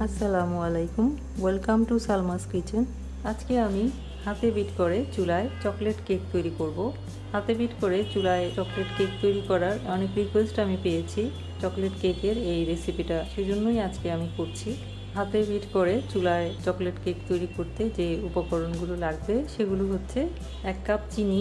আসসালামু আলাইকুম, welcome to Salma's kitchen. আজকে আমি হাতে বিট করে চুলায় চকলেট কেক তৈরি করব। হাতে বিট করে চুলায় চকলেট কেক তৈরি করার অনেক রিকোয়েস্ট আমি পেয়েছি চকলেট কেকের এই রেসিপিটা, সেজন্যই আজকে আমি করছি। হাতে বিট করে চুলায় চকলেট কেক তৈরি করতে যে উপকরণগুলো লাগবে সেগুলো হচ্ছে 1 কাপ চিনি,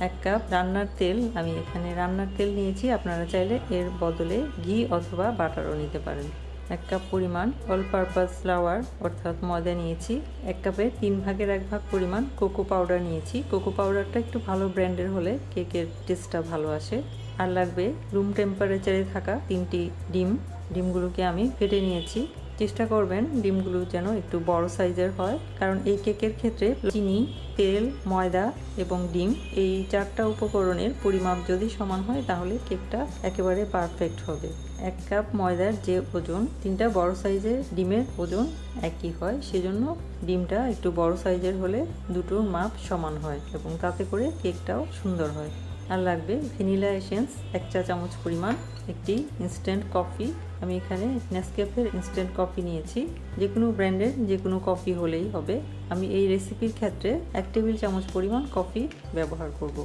1 কাপ রান্নার তেল। আমি এখানে রান্নার তেল নিয়েছি, আপনারা চাইলে এর বদলে ঘি অথবা বাটারও নিতে পারেন। 1 কাপ পরিমাণ অল পারপাস ফ্লাওয়ার অর্থাৎ ময়দা নিয়েছি। 1 কাপের 3 ভাগের 1 ভাগ পরিমাণ কোকো পাউডার নিয়েছি। কোকো পাউডারটা একটু ভালো ব্র্যান্ডের হলে কেকের টেস্টটা ভালো আসে। আর লাগবে রুম টেম্পারেচারে থাকা 3টি ডিম। ডিমগুলোকে আমি ফেটে নিয়েছি। চেষ্টা করবেন ডিমগুলো যেন একটু বড় সাইজের হয়, কারণ এই কেকের ক্ষেত্রে চিনি, তেল, ময়দা এবং ডিম এই 4টা উপকরণের পরিমাপ যদি সমান হয় তাহলে কেকটা একেবারে পারফেক্ট হবে। 1 কাপ ময়দার যে ওজন 3টা বড় সাইজের ডিমের ওজন একই হয়, সেজন্য ডিমটা একটু বড় সাইজের হলে দুটোর মাপ সমান হয় এবং তাতে করে কেকটাও সুন্দর হয়। আর লাগবে ভ্যানিলা এসেন্স 1 চা চামচ পরিমাণ, একটি ইনস্ট্যান্ট কফি। আমি এখানে নেসক্যাফের ইনস্ট্যান্ট কফি নিয়েছি। যে কোনো ব্র্যান্ডের যে কোনো কফি হলেই হবে। আমি এই রেসিপির ক্ষেত্রে 1 টেবিল চামচ পরিমাণ কফি ব্যবহার করব।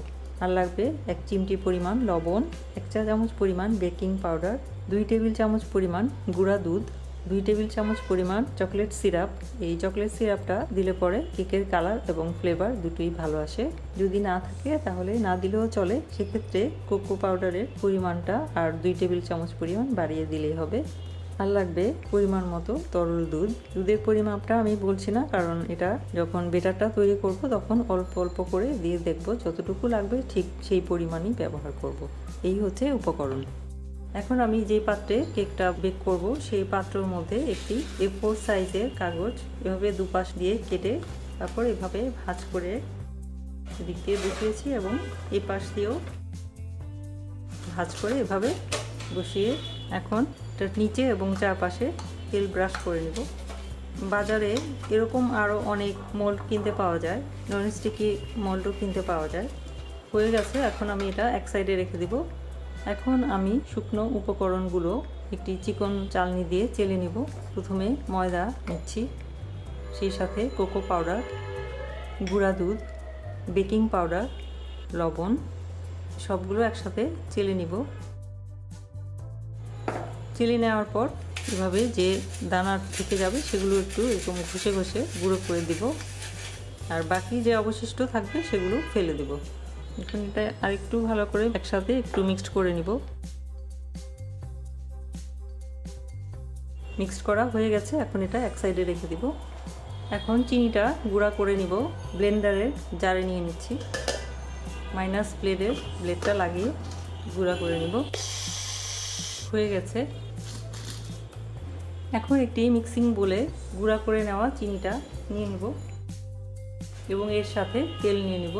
আর লাগবে 1 চিমটি পরিমাণ লবণ, 1 চা চামচ পরিমাণ বেকিং পাউডার, 2 টেবিল চামচ পরিমাণ গুঁড়া দুধ, 2 টেবিল চামচ পরিমাণ চকলেট সিরাপ। এই চকলেট সিরাপটা দিলে পরে কেকের কালার এবং ফ্লেভার দুটোই ভালো আসে। যদি না থাকে তাহলে না দিলেও চলে, সেক্ষেত্রে কোকো পাউডারের পরিমাণটা আর 2 টেবিল চামচ পরিমাণ বাড়িয়ে দিলেই হবে। আর লাগবে পরিমাণ মতো তরল দুধ। দুধের পরিমাপটা আমি বলছি না, কারণ এটা যখন বেটারটা তৈরি করব তখন অল্প অল্প করে দিয়ে দেখব যতটুকু লাগবে ঠিক সেই পরিমাণই ব্যবহার করব। এই হচ্ছে উপকরণ। এখন আমি যে পাত্রে কেকটা বেক করব সেই পাত্রের মধ্যে একটি A4 সাইজের কাগজ এভাবে দুপাশ দিয়ে কেটে তারপর এভাবে ভাঁজ করে এদিক দিয়ে বসিয়েছি এবং এই পাশ দিয়েও ভাঁজ করে এভাবে বসিয়ে এখন এটার নিচে এবং চারপাশে তেল ব্রাশ করে নেব। বাজারে এরকম আরও অনেক মোল্ড কিনতে পাওয়া যায়, ননস্টিকি মোল্ডও কিনতে পাওয়া যায়। হয়ে গেছে, এখন আমি এটা এক সাইডে রেখে দেব। এখন আমি শুকনো উপকরণগুলো একটি চিকন চালনি দিয়ে চেলে নিব। প্রথমে ময়দা নিচ্ছি, সেই সাথে কোকো পাউডার, গুঁড়া দুধ, বেকিং পাউডার, লবণ, সবগুলো একসাথে চেলে নিব। চেলে নেওয়ার পর এভাবে যে দানা থেকে যাবে সেগুলো একটু এরকম ঘষে ঘষে গুঁড়ো করে দিব, আর বাকি যে অবশিষ্ট থাকবে সেগুলো ফেলে দেব। এখন এটা আরেকটু ভালো করে একসাথে একটু মিক্সড করে নিব। মিক্সড করা হয়ে গেছে, এখন এটা এক সাইডে রেখে দিব। এখন চিনিটা গুঁড়া করে নিব। ব্লেন্ডারের জারে নিয়ে নিচ্ছি, মাইনাস ব্লেডটা লাগিয়ে গুঁড়া করে নিব। হয়ে গেছে। এখন একটি মিক্সিং বোলে গুঁড়া করে নেওয়া চিনিটা নিয়ে নেব এবং এর সাথে তেল নিয়ে নেব।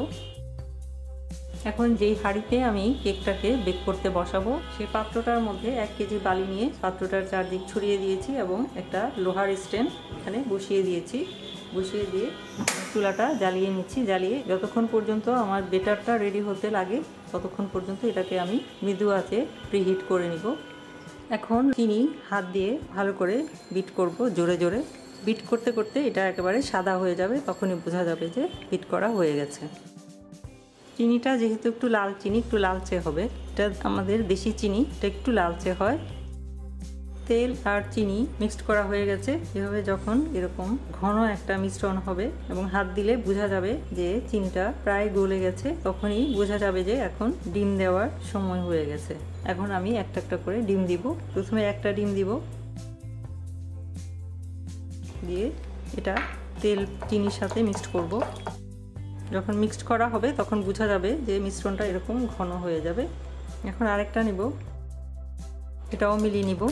এখন যেই হাঁড়িতে আমি কেকটাকে বেক করতে বসাবো সেই পাত্রটার মধ্যে 1 কেজি বালি নিয়ে পাত্রটার চারদিক ছড়িয়ে দিয়েছি এবং একটা লোহার স্ট্যান্ড এখানে বসিয়ে দিয়েছি। বসিয়ে দিয়ে চুলাটা জ্বালিয়ে নিচ্ছি। জ্বালিয়ে যতক্ষণ পর্যন্ত আমার বেটারটা রেডি হতে লাগে ততক্ষণ পর্যন্ত এটাকে আমি মৃদু আঁচে প্রিহিট করে নিব। এখন চিনি হাত দিয়ে ভালো করে বিট করব, জোরে জোরে বিট করতে করতে এটা একেবারে সাদা হয়ে যাবে, তখনই বোঝা যাবে যে বিট করা হয়ে গেছে। চিনিটা যেহেতু একটু লাল চিনি, একটু লালচে হবে, এটা আমাদের দেশি চিনি, এটা একটু লালচে হয়। তেল আর চিনি মিক্সড করা হয়ে গেছে। এভাবে যখন এরকম ঘন একটা মিশ্রণ হবে এবং হাত দিলে বোঝা যাবে যে চিনিটা প্রায় গলে গেছে, তখনই বোঝা যাবে যে এখন ডিম দেওয়ার সময় হয়ে গেছে। এখন আমি একটা একটা করে ডিম দিব। প্রথমে একটা ডিম দিব, দিয়ে এটা তেল চিনির সাথে মিক্সড করব। যখন মিক্সড করা হবে তখন বোঝা যাবে যে মিশ্রণটা এরকম ঘন হয়ে যাবে। এখন আরেকটা নিব, এটাও মিলিয়ে নিব।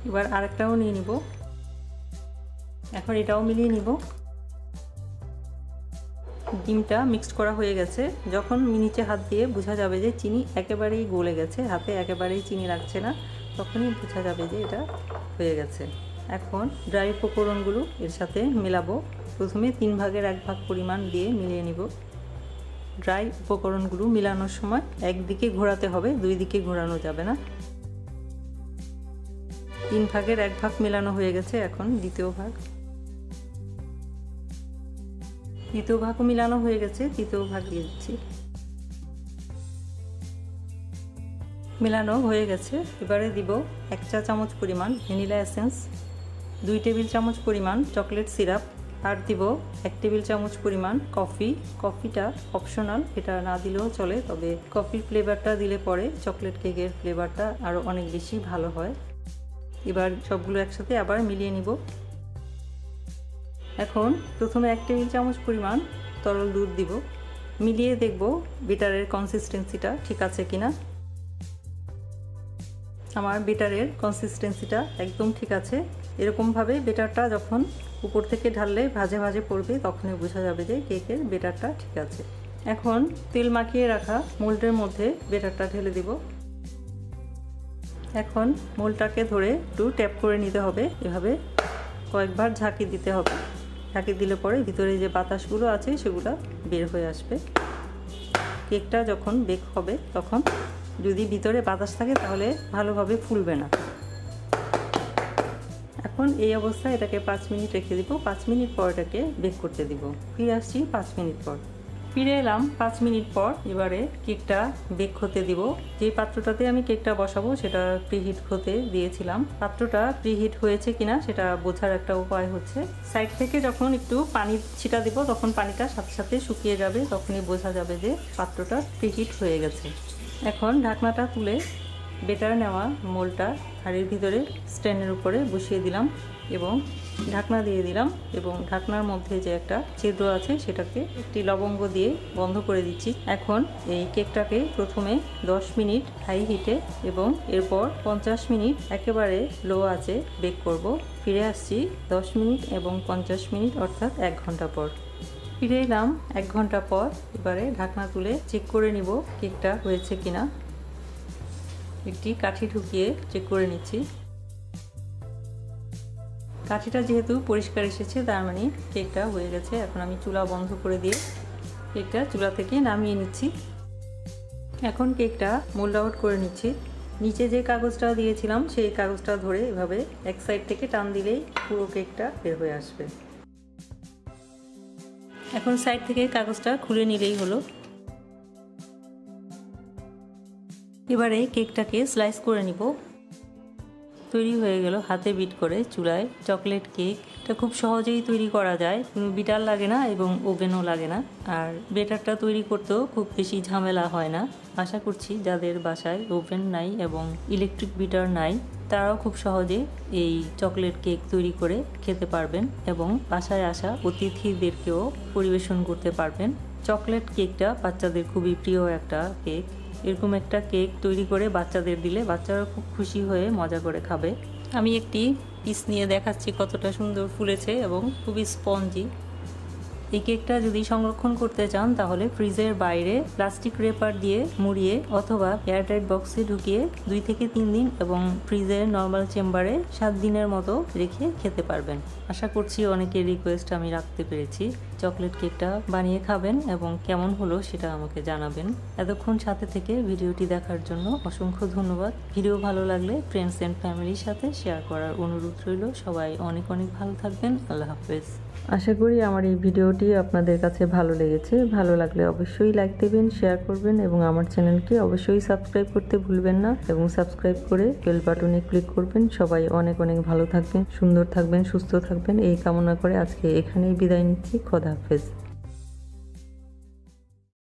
এবার আরেকটাও নিয়ে নিব, এখন এটাও মিলিয়ে নিব। ডিমটা মিক্সড করা হয়ে গেছে। যখন নিচে হাত দিয়ে বোঝা যাবে যে চিনি একেবারেই গলে গেছে, হাতে একেবারেই চিনি লাগছে না, তখনই বোঝা যাবে যে এটা হয়ে গেছে। এখন ড্রাই উপকরণগুলো এর সাথে মেলাবো। প্রথমে 3 ভাগের 1 ভাগ পরিমাণ দিয়ে মিলিয়ে নিব। ড্রাই উপকরণগুলো মেলানোর সময় একদিকে ঘোরাতে হবে, দুই দিকে ঘোরানো যাবে না। 3 ভাগের 1 ভাগ মেলানো হয়ে গেছে। এখন দ্বিতীয় ভাগও মেলানো হয়ে গেছে, তৃতীয় ভাগ দিয়ে দিচ্ছি। মেলানো হয়ে গেছে। এবারে দিব 1 চা চামচ পরিমাণ ভ্যানিলা এসেন্স, 2 টেবিল চামচ পরিমাণ চকলেট সিরাপ, আর দিব 1 টেবিল চামচ পরিমাণ কফি। কফিটা অপশনাল, এটা না দিলেও চলে, তবে কফির ফ্লেভারটা দিলে পরে চকলেট কেকের ফ্লেভারটা আরও অনেক বেশি ভালো হয়। এবার সবগুলো একসাথে আবার মিলিয়ে নিব। এখন প্রথমে 1 টেবিল চামচ পরিমাণ তরল দুধ দিব, মিলিয়ে দেখব বেটারের কনসিস্টেন্সিটা ঠিক আছে কিনা। আমার বেটারের কনসিস্টেন্সিটা একদম ঠিক আছে। এরকমভাবে বেটারটা যখন উপর থেকে ঢাললে ভাজে ভাজে পড়বে, তখনই বোঝা যাবে যে কেকের বেটারটা ঠিক আছে। এখন তেল মাখিয়ে রাখা মোল্ডের মধ্যে বেটারটা ঢেলে দিব। এখন মোল্ডটাকে ধরে একটু ট্যাপ করে নিতে হবে, এভাবে কয়েকবার ঝাঁকি দিতে হবে। ঝাঁকি দিলে পরে ভিতরে যে বাতাসগুলো আছে সেগুলো বের হয়ে আসবে। কেকটা যখন বেক হবে তখন যদি ভিতরে বাতাস থাকে তাহলে ভালোভাবে ফুলবে না। এখন এই অবস্থায় এটাকে 5 মিনিট রেখে দিব। 5 মিনিট পর এটাকে বেক করতে দিব। ফিরে আসছি 5 মিনিট পর। ফিরে এলাম 5 মিনিট পর। এবারে কেকটা বেক হতে দিব। যে পাত্রটাতে আমি কেকটা বসাবো সেটা প্রিহিট হতে দিয়েছিলাম। পাত্রটা প্রিহিট হয়েছে কিনা সেটা বোঝার একটা উপায় হচ্ছে সাইড থেকে যখন একটু পানি ছিটা দিব তখন পানিটা সাথে সাথে শুকিয়ে যাবে, তখনই বোঝা যাবে যে পাত্রটা প্রিহিট হয়ে গেছে। এখন ঢাকনাটা তুলে বেটার নেওয়া মোল্ডটা হাঁড়ির ভিতরে স্ট্যান্ডের উপরে বসিয়ে দিলাম এবং ঢাকনা দিয়ে দিলাম, এবং ঢাকনার মধ্যে যে একটা ছিদ্র আছে সেটাকে একটি লবঙ্গ দিয়ে বন্ধ করে দিচ্ছি। এখন এই কেকটাকে প্রথমে 10 মিনিট হাই হিটে এবং এরপর 50 মিনিট একেবারে লো আঁচে বেক করব। ফিরে আসছি 10 মিনিট এবং 50 মিনিট অর্থাৎ 1 ঘন্টা পর। ফিরে এলাম 1 ঘন্টা পর। এবারে ঢাকনা তুলে চেক করে নিব কেকটা হয়েছে কিনা। একটি কাঠি ঢুকিয়ে চেক করে নিচ্ছি। কাঠিটা যেহেতু পরিষ্কার এসেছে তার মানে কেকটা হয়ে গেছে। এখন আমি চুলা বন্ধ করে দিয়ে কেকটা চুলা থেকে নামিয়ে নিচ্ছি। এখন কেকটা মোল্ড আউট করে নিচ্ছি। নিচে যে কাগজটা দিয়েছিলাম সেই কাগজটা ধরে এভাবে এক সাইড থেকে টান দিলেই পুরো কেকটা বের হয়ে আসবে। এখন সাইড থেকে কাগজটা খুলে নিলেই হলো। এবারে কেকটাকে স্লাইস করে নিব। তৈরি হয়ে গেল হাতে বিট করে চুলায় চকলেট কেক। এটা খুব সহজেই তৈরি করা যায়, কোনো বিটার লাগে না এবং ওভেনও লাগে না, আর বেটারটা তৈরি করতেও খুব বেশি ঝামেলা হয় না। আশা করছি যাদের বাসায় ওভেন নাই এবং ইলেকট্রিক বিটার নাই তারাও খুব সহজে এই চকলেট কেক তৈরি করে খেতে পারবেন এবং বাসায় আসা অতিথিদেরকেও পরিবেশন করতে পারবেন। চকলেট কেকটা বাচ্চাদের খুবই প্রিয় একটা কেক। এরকম একটা কেক তৈরি করে বাচ্চাদের দিলে বাচ্চারা খুব খুশি হয়ে মজা করে খাবে। আমি একটি পিস নিয়ে দেখাচ্ছি কতটা সুন্দর ফুলেছে এবং খুবই স্পঞ্জি। এই কেকটা যদি সংরক্ষণ করতে চান তাহলে ফ্রিজের বাইরে প্লাস্টিক রেপার দিয়ে মুড়িয়ে অথবা এয়ারটাইট বক্সে ঢুকিয়ে 2 থেকে 3 দিন এবং ফ্রিজের নর্মাল চেম্বারে 7 দিনের মতো রেখে খেতে পারবেন। আশা করছি অনেকের রিকোয়েস্ট আমি রাখতে পেরেছি। চকলেট কেকটা বানিয়ে খাবেন এবং কেমন হলো সেটা আমাকে জানাবেন। এতক্ষণ সাথে থেকে ভিডিওটি দেখার জন্য অসংখ্য ধন্যবাদ। ভিডিও ভালো লাগলে ফ্রেন্ডস এন্ড ফ্যামিলির সাথে শেয়ার করার অনুরোধ রইল। সবাই অনেক অনেক ভালো থাকবেন। আল্লাহ হাফেজ। আশা করি আমার এই ভিডিওটি আপনাদের কাছে ভালো লেগেছে। ভালো লাগলে অবশ্যই লাইক দেবেন, শেয়ার করবেন এবং আমার চ্যানেলকে অবশ্যই সাবস্ক্রাইব করতে ভুলবেন না এবং সাবস্ক্রাইব করে বেল বাটনে ক্লিক করবেন। সবাই অনেক অনেক ভালো থাকবেন, সুন্দর থাকবেন, সুস্থ থাকবেন এই কামনা করে আজকে এখানেই বিদায় নিচ্ছি। খোদা হাফেজ।